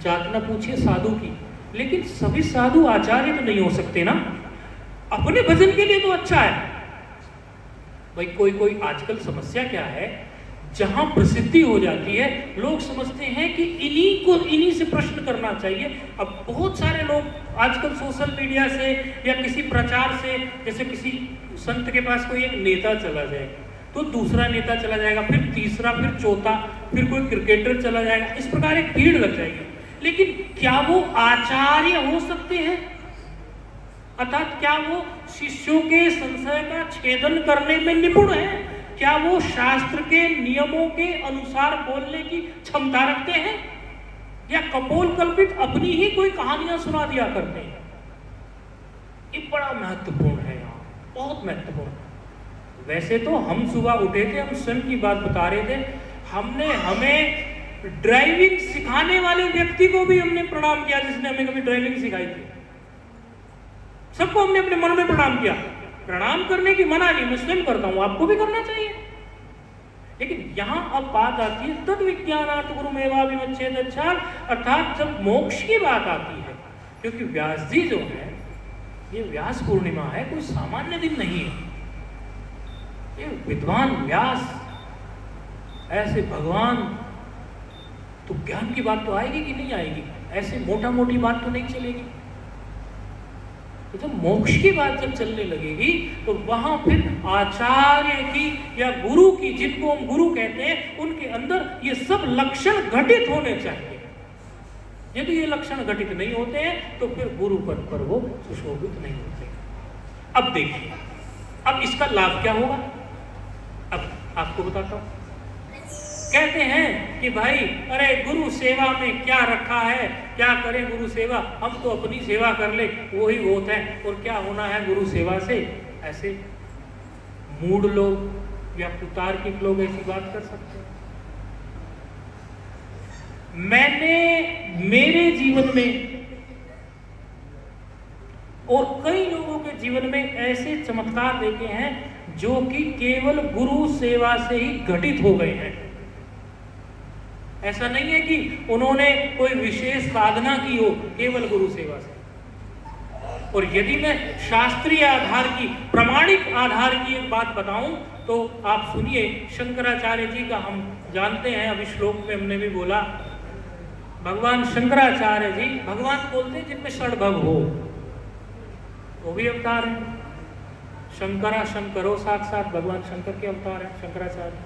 जात न पूछिए साधु की, लेकिन सभी साधु आचार्य तो नहीं हो सकते ना। अपने भजन के लिए तो अच्छा है भाई। कोई कोई आजकल समस्या क्या है, जहां प्रसिद्धि हो जाती है लोग समझते हैं कि इन्हीं से प्रश्न करना चाहिए। अब बहुत सारे लोग आजकल सोशल मीडिया से या किसी प्रचार से, जैसे किसी संत के पास कोई एक नेता चला जाए तो दूसरा नेता चला जाएगा, फिर तीसरा, फिर चौथा, फिर कोई क्रिकेटर चला जाएगा, इस प्रकार एक भीड़ लग जाएगी। लेकिन क्या वो आचार्य हो सकते हैं? अर्थात क्या वो शिष्यों के संशय का छेदन करने में निपुण है? क्या वो शास्त्र के नियमों के अनुसार बोलने की क्षमता रखते हैं, या कपोल कल्पित अपनी ही कोई कहानियां सुना दिया करते हैं? ये बड़ा महत्वपूर्ण है यहाँ, बहुत महत्वपूर्ण। वैसे तो हम सुबह उठे थे, हम स्वयं की बात बता रहे थे, हमें ड्राइविंग सिखाने वाले व्यक्ति को भी हमने प्रणाम किया जिसने हमें कभी ड्राइविंग सिखाई थी। सबको हमने अपने मन में प्रणाम किया। प्रणाम करने की मना नहीं, मैं स्वयं करता हूं, आपको भी करना चाहिए। लेकिन यहां अब बात आती है तद विज्ञानार्थ गुरुमेवा विमुच्यते, अर्थात जब मोक्ष की बात आती है, क्योंकि व्यास जी जो है, ये व्यास पूर्णिमा है, कोई सामान्य दिन नहीं है। ये विद्वान व्यास, ऐसे भगवान, तो ज्ञान की बात तो आएगी कि नहीं आएगी? ऐसे मोटा मोटी बात तो नहीं चलेगी। तो जब मोक्ष की बात जब चलने लगेगी तो वहां फिर आचार्य की या गुरु की, जिनको हम गुरु कहते हैं, उनके अंदर ये सब लक्षण घटित होने चाहिए। यदि ये लक्षण घटित नहीं होते हैं तो फिर गुरु पद पर वो सुशोभित नहीं होते। अब देखिए, अब इसका लाभ क्या होगा, अब आपको बताता हूं। कहते हैं कि भाई अरे गुरु सेवा में क्या रखा है, क्या करें गुरु सेवा, हम तो अपनी सेवा कर ले वही बहुत है, और क्या होना है गुरु सेवा से। ऐसे मूढ़ लोग या कुतार्किक लोग ऐसी बात कर सकते हैं। मैंने मेरे जीवन में और कई लोगों के जीवन में ऐसे चमत्कार देखे हैं जो कि केवल गुरु सेवा से ही घटित हो गए हैं। ऐसा नहीं है कि उन्होंने कोई विशेष साधना की हो, केवल गुरु सेवा से। और यदि मैं शास्त्रीय आधार की, प्रामाणिक आधार की एक बात बताऊं तो आप सुनिए, शंकराचार्य जी का हम जानते हैं, अभी श्लोक में हमने भी बोला, भगवान शंकराचार्य जी, भगवान बोलते हैं जिनमें षडभग हो, वो भी अवतार है। शंकरा शंकरो, साक्षात भगवान शंकर के अवतार है शंकराचार्य।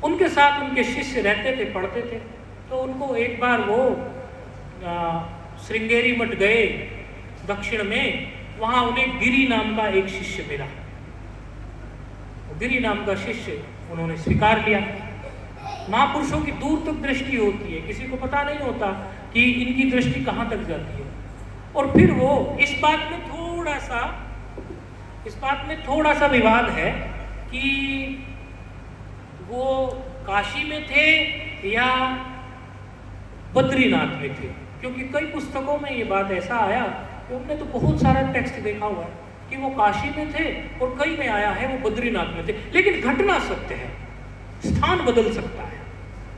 उनके साथ उनके शिष्य रहते थे, पढ़ते थे। तो उनको एक बार वो श्रृंगेरी मठ गए दक्षिण में, वहां उन्हें गिरि नाम का एक शिष्य मिला। गिरि नाम का शिष्य उन्होंने स्वीकार किया। महापुरुषों की दूर तक दृष्टि होती है, किसी को पता नहीं होता कि इनकी दृष्टि कहाँ तक जाती है। और फिर वो इस बात में थोड़ा सा विवाद है कि वो काशी में थे या बद्रीनाथ में थे, क्योंकि कई पुस्तकों में ये बात ऐसा आया कि हमने तो बहुत सारा टेक्स्ट देखा हुआ है कि वो काशी में थे, और कई में आया है वो बद्रीनाथ में थे। लेकिन घटना सत्य है, स्थान बदल सकता है।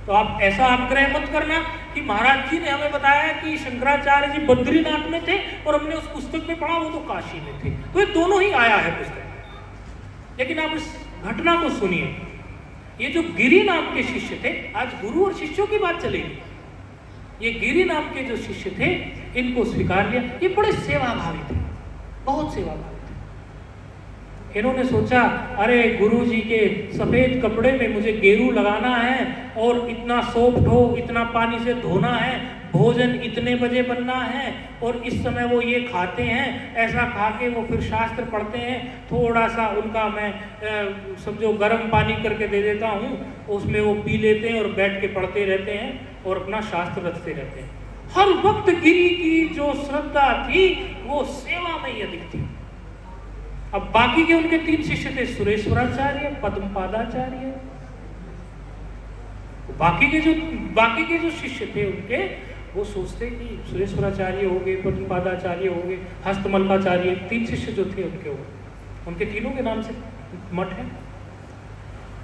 तो आप ऐसा आग्रह मत करना कि महाराज जी ने हमें बताया कि शंकराचार्य जी बद्रीनाथ में थे और हमने उस पुस्तक में पढ़ा वो तो काशी में थे। तो ये दोनों ही आया है पुस्तक। लेकिन आप इस घटना को सुनिए। ये जो गिरि नाम के शिष्य थे, आज गुरु और शिष्यों की बात चलेगी। ये गिरि नाम के जो शिष्य थे, इनको स्वीकार लिया। ये बड़े सेवाभावी थे, बहुत सेवाभावी थे। इन्होंने सोचा अरे गुरु जी के सफेद कपड़े में मुझे गेरू लगाना है, और इतना सॉफ्ट हो, इतना पानी से धोना है, भोजन इतने बजे बनना है, और इस समय वो ये खाते हैं, ऐसा खा के वो फिर शास्त्र पढ़ते हैं। थोड़ा सा उनका मैं समझो गर्म पानी करके दे देता हूँ, उसमें वो पी लेते हैं और बैठ के पढ़ते रहते हैं और अपना शास्त्र रचते रहते हैं। हर वक्त गिरि की जो श्रद्धा थी वो सेवा में ही अधिक थी। अब बाकी के उनके 3 शिष्य थे, सुरेश्वराचार्य, पद्मपादाचार्य। बाकी के जो शिष्य थे उनके, वो सोचते कि सुरेश्वराचार्य हो गए, पद्मपादाचार्य हो गए, हस्तमलकाचार्य, 3 शिष्य जो थे उनके तीनों के नाम से मठ है।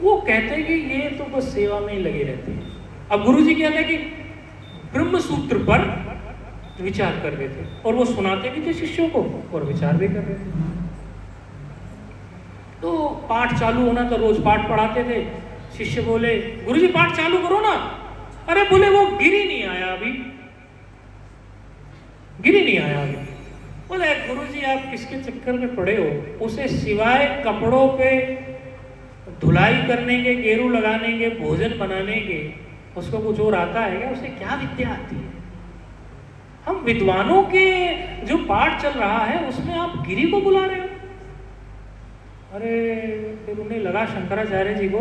वो कहते हैं कि ये तो बस सेवा में ही लगे रहते हैं, अब गुरुजी क्या था कि ब्रह्म सूत्र पर विचार कर रहे थे और वो सुनाते भी थे शिष्यों को और विचार भी कर रहे थे। तो पाठ चालू होना तो रोज पाठ पढ़ाते थे। शिष्य बोले गुरुजी पाठ चालू करो ना। अरे बोले वो गिर ही नहीं आया अभी, गिर ही नहीं आया अभी। बोले गुरुजी आप किसके चक्कर में पड़े हो, उसे सिवाय कपड़ों पे धुलाई करने के, गेरू लगाने के, भोजन बनाने के, उसको कुछ और आता है क्या? उसे क्या विद्या आती है? हम विद्वानों के जो पाठ चल रहा है उसमें आप गिरी को बुला रहे हो। अरे फिर उन्हें लगा शंकराचार्य जी को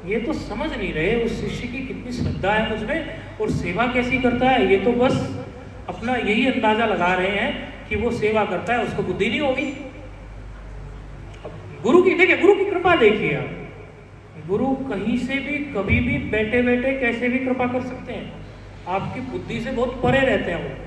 ये तो समझ नहीं रहे उस शिष्य की कितनी श्रद्धा है मुझमें और सेवा कैसी करता है। ये तो बस अपना यही अंदाजा लगा रहे हैं कि वो सेवा करता है, उसको बुद्धि नहीं होगी। गुरु की देखिए, गुरु की कृपा देखिए आप। गुरु कहीं से भी कभी भी बैठे बैठे कैसे भी कृपा कर सकते हैं। आपकी बुद्धि से बहुत परे रहते हैं वो।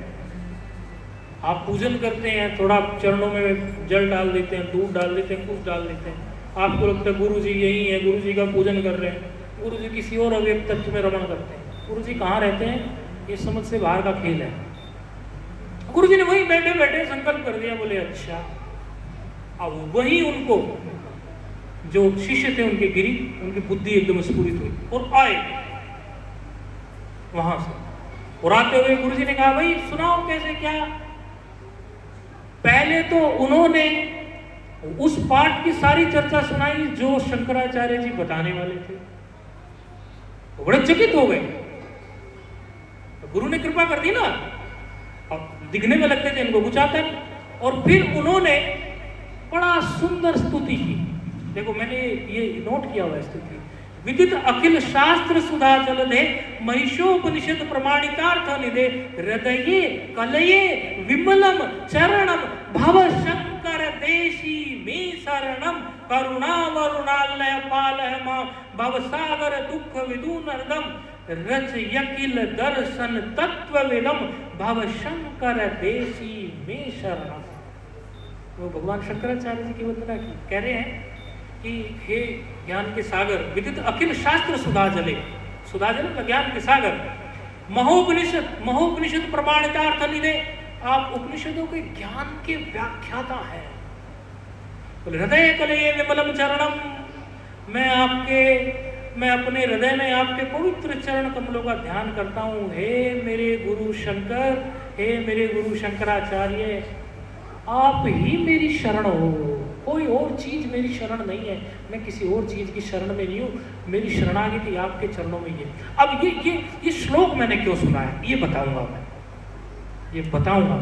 आप पूजन करते हैं, थोड़ा चरणों में जल डाल देते हैं, दूध डाल देते हैं, कुछ डाल देते हैं, आपको लगता है गुरु जी यही है, गुरु जी का पूजन कर रहे हैं। गुरु जी किसी और अव्यक्त तत्व में रमण करते हैं। गुरु जी कहाँ रहते हैं ये समझ से बाहर का खेल है। गुरु जी ने वहीं बैठे बैठे संकल्प कर दिया, बोले अच्छा। अब वही उनको जो शिष्य थे उनके गिरी, उनकी बुद्धि एकदम स्फुरित हुई और आए वहां से। और आते हुए गुरु जी ने कहा भाई सुनाओ कैसे क्या। पहले तो उन्होंने उस पाठ की सारी चर्चा सुनाई जो शंकराचार्य जी बताने वाले थे। तो बड़े चकित हो गए। तो गुरु ने कृपा कर दी ना, अब दिखने में लगते थे इनको कुछ आता नहीं। और फिर उन्होंने बड़ा सुंदर स्तुति की। देखो मैंने ये नोट किया हुआ स्तुति। विदित अखिल शास्त्र सुधा जलधे महिषोपनिषद प्रमाणितार्थ निधे हृदये कलये विमलम चरणम भव शंकर देशी मे शरणम करुणा वरुणालय पालय मां भव सागर दुख विदूनर्दम रच यकिल दर्शन तत्व विदम भव शंकर देशी मे शरणम। वो भगवान शंकराचार्य जी की वंदना की, कह रहे हैं कि हे ज्ञान के सागर, विदित अखिल शास्त्र सुधा जले, सुधा जले ज्ञान के सागर, महोपनिषद प्रमाणितार्थ निधे, आप उपनिषदों के ज्ञान के व्याख्याता हैं। हृदय कलये विमलम चरणम, मैं अपने हृदय में आपके पवित्र चरण कमलों का ध्यान करता हूँ। हे मेरे गुरु शंकर, हे मेरे गुरु शंकराचार्य, आप ही मेरी शरण हो, कोई और चीज मेरी शरण नहीं है। मैं किसी और चीज की शरण में नहीं हूँ, मेरी शरणागति आपके चरणों में ही है। अब ये श्लोक मैंने क्यों सुना है ये बताऊंगा मैं, ये बताऊंगा।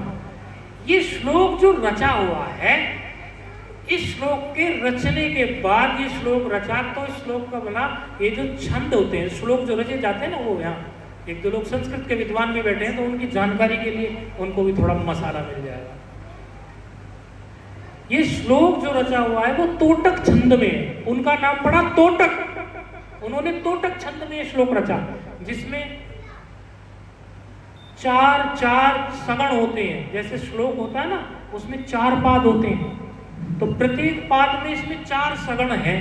ये श्लोक जो रचा हुआ है, इस श्लोक के रचने के बाद, ये श्लोक रचा तो इस श्लोक का बना, ये जो छंद होते हैं, श्लोक जो रचे जाते हैं ना, वो यहाँ एक दो लोग संस्कृत के विद्वान भी बैठे हैं तो उनकी जानकारी के लिए उनको भी थोड़ा मसाला मिल जाएगा। ये श्लोक जो रचा हुआ है वो तोटक छंद में है, उनका नाम पड़ा तोटक। उन्होंने तोटक छंद में ये श्लोक रचा, जिसमें चार सगण होते हैं। जैसे श्लोक होता है ना, उसमें 4 पाद होते हैं, तो प्रत्येक पाद में इसमें 4 सगण है।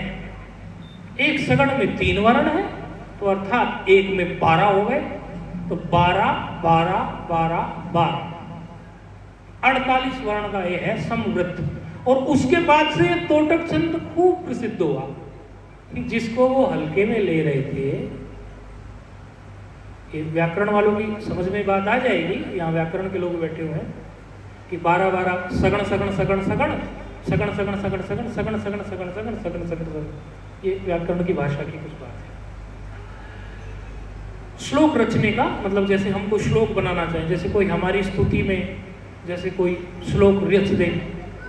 एक सगण में 3 वर्ण है, तो अर्थात एक में 12 हो गए, तो 12 12 12 12 48 वर्ण का ये है समवृत्त। और उसके बाद से ये तोटक छंद खूब प्रसिद्ध हुआ, कि जिसको वो हल्के में ले रहे थे। ये व्याकरण वालों की समझ में बात आ जाएगी, यहाँ व्याकरण के लोग बैठे हुए हैं, कि 12 12 सगण सगण सगण सगण सगण सगण सगण सगण सगण सगण सगण सगण सगण सगण, ये व्याकरण की भाषा की कुछ बात है। श्लोक रचने का मतलब, जैसे हम कोई श्लोक बनाना चाहें, जैसे कोई हमारी स्तुति में जैसे कोई श्लोक रच दे,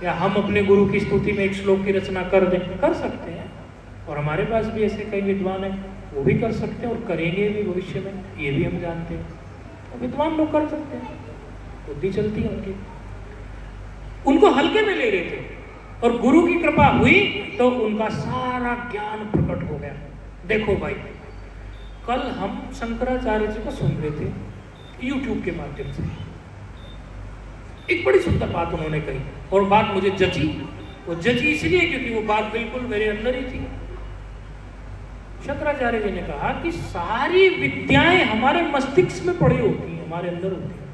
या हम अपने गुरु की स्तुति में एक श्लोक की रचना कर दें, कर सकते हैं। और हमारे पास भी ऐसे कई विद्वान हैं, वो भी कर सकते हैं और करेंगे भी भविष्य में, ये भी हम जानते हैं। तो विद्वान लोग कर सकते हैं, बुद्धि चलती है उनकी। उनको हल्के में ले रहे थे और गुरु की कृपा हुई तो उनका सारा ज्ञान प्रकट हो गया। देखो भाई, कल हम शंकराचार्य जी को सुन रहे थे YouTube के माध्यम से, एक बड़ी सुंदर बात उन्होंने कही, और बात मुझे जची। वो जची इसलिए क्योंकि वो बात बिल्कुल मेरे अंदर ही थी। शंकराचार्य जी ने कहा कि सारी विद्याएं हमारे मस्तिष्क में पड़ी होती हैं, हमारे अंदर होती हैं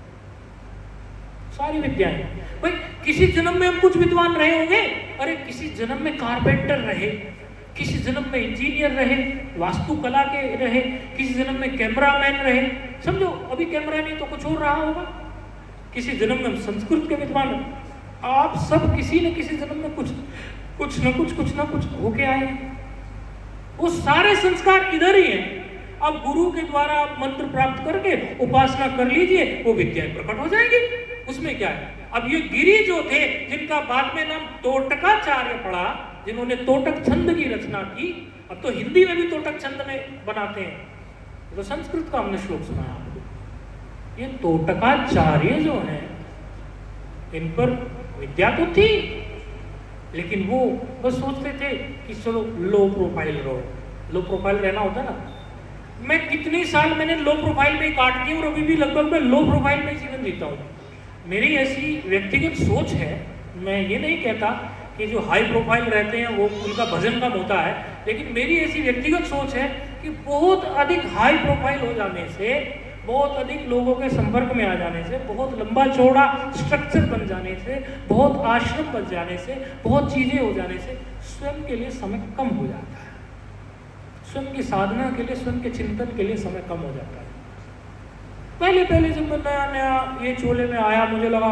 सारी विद्याएं। भाई किसी जन्म में हम कुछ विद्वान रहे होंगे, अरे किसी जन्म में कारपेंटर रहे, किसी जन्म में इंजीनियर रहे, वास्तुकला के रहे, किसी जन्म में कैमरामैन रहे, समझो अभी कैमरा नहीं तो कुछ और रहा होगा, किसी जन्म में हम संस्कृत के विद्वान। आप सब किसी न किसी जन्म में कुछ न कुछ होके आए हैं। वो सारे संस्कार इधर ही हैं। अब गुरु के द्वारा आप मंत्र प्राप्त करके उपासना कर लीजिए, वो विद्याएं प्रकट हो जाएंगी, उसमें क्या है। अब ये गिरी जो थे जिनका बाद में नाम तोटकाचार्य पड़ा, जिन्होंने तोटक छंद की रचना की, अब तो हिंदी में भी तोटक छंद में बनाते हैं, तो संस्कृत का हमने श्लोक सुना आपको। ये तोटकाचार्य जो हैं इन पर विद्या तो थी, लेकिन वो बस सोचते थे कि चलो लो प्रोफाइल रहो। लो प्रोफाइल रहना होता ना। मैं कितने साल मैंने लो प्रोफाइल में काट दिए और अभी भी लगभग मैं लो प्रोफाइल में जीवन जीता हूँ। मेरी ऐसी व्यक्तिगत सोच है, मैं ये नहीं कहता कि जो हाई प्रोफाइल रहते हैं वो उनका भजन कम होता है, लेकिन मेरी ऐसी व्यक्तिगत सोच है कि बहुत अधिक हाई प्रोफाइल हो जाने से, बहुत अधिक लोगों के संपर्क में आ जाने से, बहुत लंबा चौड़ा स्ट्रक्चर बन जाने से, बहुत आश्रम बन जाने से, बहुत चीजें हो जाने से स्वयं के लिए समय कम हो जाता है। स्वयं की साधना के लिए, स्वयं के चिंतन के लिए समय कम हो जाता है। पहले जब मैं नया ये चोले में आया, मुझे लगा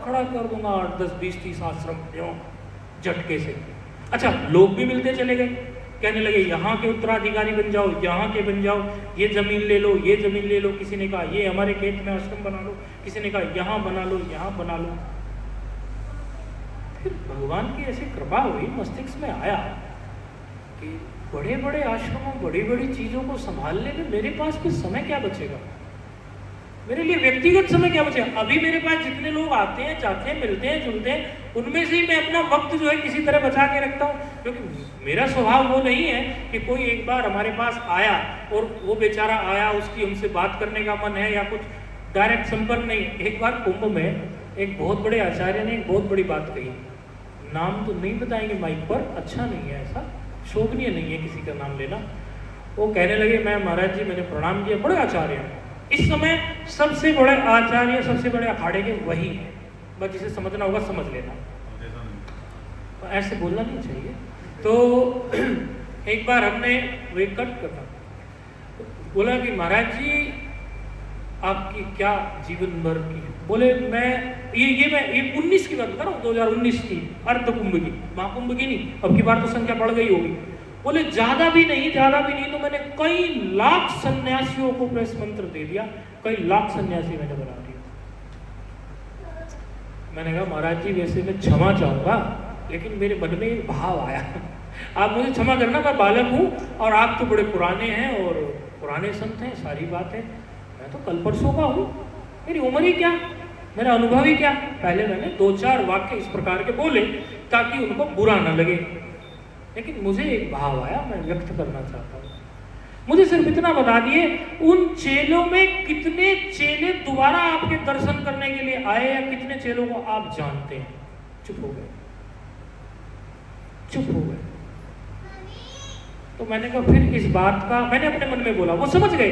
खड़ा कर दूंगा 8, 10, 20, 30 आश्रम झटके से। अच्छा, लोग भी मिलते चले गए, कहने लगे यहाँ के उत्तराधिकारी बन जाओ, यहाँ के बन जाओ, ये जमीन ले लो, ये जमीन ले लो। किसी ने कहा ये हमारे खेत में आश्रम बना लो, किसी ने कहा यहाँ बना लो, यहाँ बना लो। फिर भगवान की ऐसी कृपा हुई, मस्तिष्क में आया कि बड़े बड़े आश्रमों, बड़ी बड़ी चीजों को संभालने में मेरे पास फिर समय क्या बचेगा, मेरे लिए व्यक्तिगत समय क्या बचेगा। अभी मेरे पास जितने लोग आते हैं, जाते हैं, मिलते हैं, जुलते हैं, उनमें से ही मैं अपना वक्त जो है किसी तरह बचा के रखता हूँ, क्योंकि मेरा स्वभाव वो नहीं है कि कोई एक बार हमारे पास आया और वो बेचारा आया, उसकी हमसे बात करने का मन है या कुछ डायरेक्ट संपर्क नहीं। एक बार कुंभ में एक बहुत बड़े आचार्य ने एक बहुत बड़ी बात कही, नाम तो नहीं बताएंगे माइक पर, अच्छा नहीं है, ऐसा शोभनीय नहीं है किसी का नाम लेना। वो कहने लगे मैं महाराज जी मैंने प्रणाम किया, बड़े आचार्य हैं इस समय, सबसे बड़े आचार्य, सबसे बड़े अखाड़े के वही है, बस जिसे समझना होगा समझ लेना, तो ऐसे बोलना नहीं चाहिए। तो एक बार हमने वे कट करना, तो बोला कि महाराज जी आपकी क्या जीवन भर की, बोले मैं ये 19 की बात कर रहा हूँ, 2019 की अर्ध कुंभ की, महाकुंभ की नहीं, अब की बार तो संख्या बढ़ गई होगी। बोले ज्यादा भी नहीं तो मैंने कई लाख सन्यासियों को प्रेस मंत्र दे दिया, कई लाख सन्यासी मैंने बना दिया। मैंने कहा महाराज जी वैसे मैं क्षमा चाहूंगा, लेकिन मेरे मन में एक भाव आया, आप मुझे क्षमा करना, मैं बालक हूँ और आप तो बड़े पुराने हैं और पुराने संत हैं, सारी बात है, मैं तो कल परसों का हूँ, मेरी उम्र ही क्या, मेरा अनुभव ही क्या। पहले मैंने 2-4 वाक्य इस प्रकार के बोले ताकि उनको बुरा ना लगे, लेकिन मुझे एक भाव आया, मैं व्यक्त करना चाहता हूँ। मुझे सिर्फ इतना बता दिए, उन चेलों में कितने चेले दोबारा आपके दर्शन करने के लिए आए या कितने चेलों को आप जानते हैं। चुप हो गए। तो मैंने कहा फिर इस बात का, मैंने अपने मन में बोला, वो समझ गए,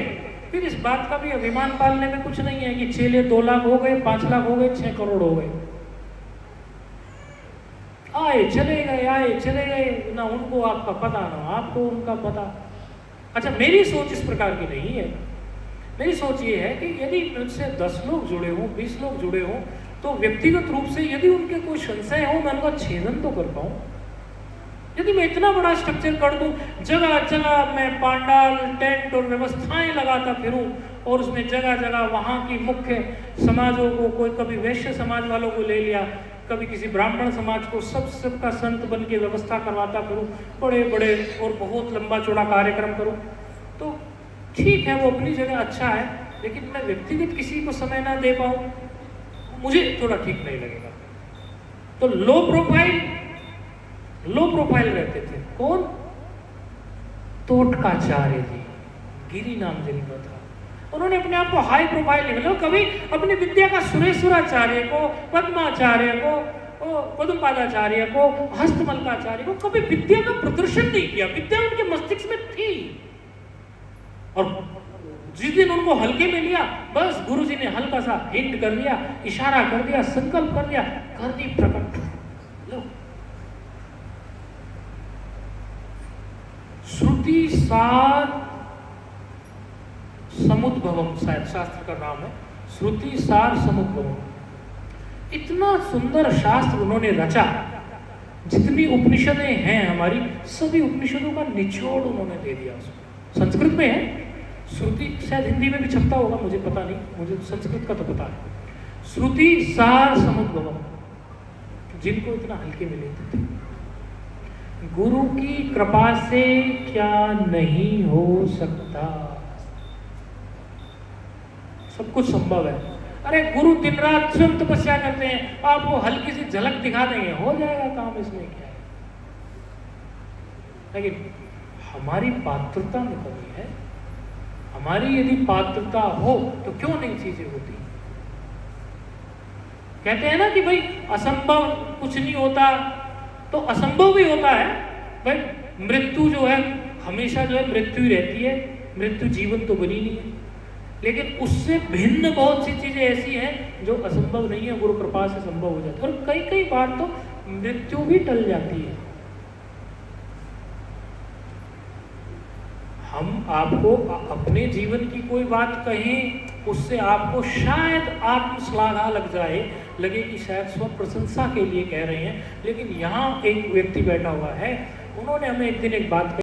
फिर इस बात का भी अभिमान पालने में कुछ नहीं है कि चेले 2 लाख हो गए, 5 लाख हो गए, 6 करोड़ हो गए, आए चले गए, ना उनको आपका पता ना आपको उनका पता। अच्छा, मेरी सोच इस प्रकार की नहीं है। मेरी सोच ये है कि यदि मुझसे 10 लोग जुड़े हों, 20 लोग जुड़े हों, तो व्यक्तिगत रूप से यदि उनके कोई संशय हो, मैं उनका छेदन तो कर पाऊँ। यदि मैं इतना बड़ा स्ट्रक्चर कर दूं, जगह जगह मैं पांडाल, टेंट और व्यवस्थाएं लगाता फिरूं, और उसमें जगह जगह वहाँ की मुख्य समाजों को, कोई कभी वैश्य समाज वालों को ले लिया, कभी किसी ब्राह्मण समाज को, सबका संत बन के व्यवस्था करवाता फिरूं, बड़े बड़े और बहुत लंबा चौड़ा कार्यक्रम करूं, तो ठीक है, वो अपनी जगह अच्छा है, लेकिन मैं व्यक्तिगत किसी को समय ना दे पाऊं, मुझे थोड़ा ठीक नहीं लगेगा। तो लो प्रोफाइल रहते थे। कौन? तोटकाचार्य जी, गिरी नाम जिनका था, उन्होंने अपने आप को हाई प्रोफाइल नहीं, मतलब कभी अपनी विद्या का सुरेश्वराचार्य को, पद्माचार्य को, पद्मपादाचार्य को, हस्तमलकाचार्य को कभी विद्या का प्रदर्शन नहीं किया। विद्या उनके मस्तिष्क में थी, और जिस दिन उनको हल्के में लिया, बस गुरुजी ने हल्का सा हिंट कर दिया, इशारा कर दिया, संकल्प कर दिया, कर दी प्रकट। लो, श्रुति सार समुद्भवम, शायद शास्त्र का नाम है, श्रुति सार समुद्भवम। इतना सुंदर शास्त्र उन्होंने रचा, जितनी उपनिषदें हैं हमारी, सभी उपनिषदों का निचोड़ उन्होंने दे दिया उसको। संस्कृत में है श्रुति, शायद हिंदी में भी छपता होगा, मुझे पता नहीं, मुझे संस्कृत का तो पता है। श्रुति सार समुद्भवम, जिनको इतना हल्के में लेते थे। गुरु की कृपा से क्या नहीं हो सकता, सब कुछ संभव है। अरे गुरु दिन रात स्वयं तपस्या करते हैं, आप वो हल्की सी झलक दिखा देंगे, हो जाएगा काम, इसमें क्या है। लेकिन हमारी पात्रता में कमी है। हमारी यदि पात्रता हो तो क्यों नहीं चीजें होती। कहते हैं ना कि भाई असंभव कुछ नहीं होता, तो असंभव भी होता है। भाई मृत्यु जो है हमेशा जो है मृत्यु ही रहती है, मृत्यु जीवन तो बनी नहीं है। लेकिन उससे भिन्न बहुत सी चीजें ऐसी हैं जो असंभव नहीं है, गुरु कृपा से संभव हो जाती है। और कई कई बार तो मृत्यु भी टल जाती है। हम आपको अपने जीवन की कोई बात कहें, उससे आपको शायद आत्मश्लाघा लग जाए, लगे कि शायद स्व प्रशंसा के लिए कह रहे हैं। लेकिन यहाँ एक व्यक्ति बैठा हुआ है, उन्होंने हमें एक दिन एक बात